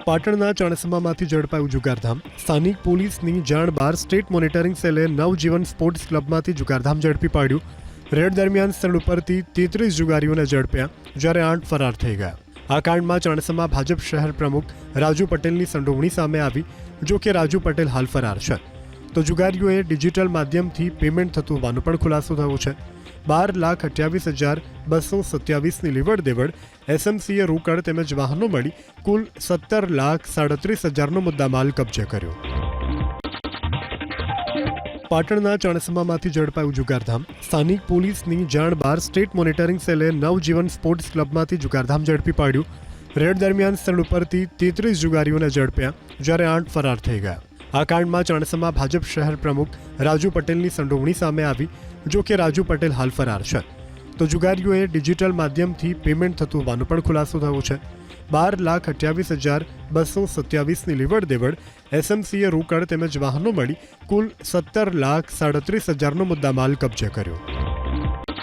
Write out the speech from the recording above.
પાટણના ચાણસમામાંથી ઝડપાયું જુગારધામ. સ્થાનિક પોલીસની જાણ બહાર સ્ટેટ મોનિટરિંગ સેલે નવજીવન સ્પોર્ટ્સ ક્લબમાંથી જુગારધામ ઝડપી પાડ્યું. રેડ દરમિયાન સ્થળ ઉપરથી 33 જુગારીઓને ઝડપ્યા, જ્યારે 8 ફરાર થઈ ગયા. આ કાંડમાં ચાણસમા ભાજપ શહેર પ્રમુખ રાજુ પટેલની સંડોવણી સામે આવી. જો કે રાજુ પટેલ હાલ ફરાર છે, તો જુગારીઓએ ડિજિટલ માધ્યમથી પેમેન્ટ થતું હોવાનો પણ ખુલાસો થયો છે. 12,28,227ની લેવડ દેવડ, એસએમસીએ રોકડ તેમજ વાહનો મળી કુલ 17,37,000નો મુદ્દામાલ કબજે કર્યો. પાટણના ચાણસમામાંથી ઝડપાયું જુગારધામ. સ્થાનિક પોલીસની જાણ બહાર સ્ટેટ મોનિટરિંગ સેલે નવજીવન સ્પોર્ટ્સ ક્લબમાંથી જુગારધામ ઝડપી પાડ્યું. રેડ દરમિયાન સ્થળ ઉપરથી 33 જુગારીઓને ઝડપ્યા, જ્યારે 8 ફરાર થઈ ગયા. આ કાંડમાં ચાણસમા ભાજપ શહેર પ્રમુખ રાજુ પટેલની સંડોવણી સામે આવી. જો કે રાજુ પટેલ હાલ ફરાર છે, તો જુગારીઓએ ડિજિટલ માધ્યમથી પેમેન્ટ થતું હોવાનો પણ ખુલાસો થયો છે. 12,28,227ની લેવડ દેવડ, એસએમસીએ રોકડ તેમજ વાહનો મળી કુલ 17,37,000નો મુદ્દામાલ કબજે કર્યો.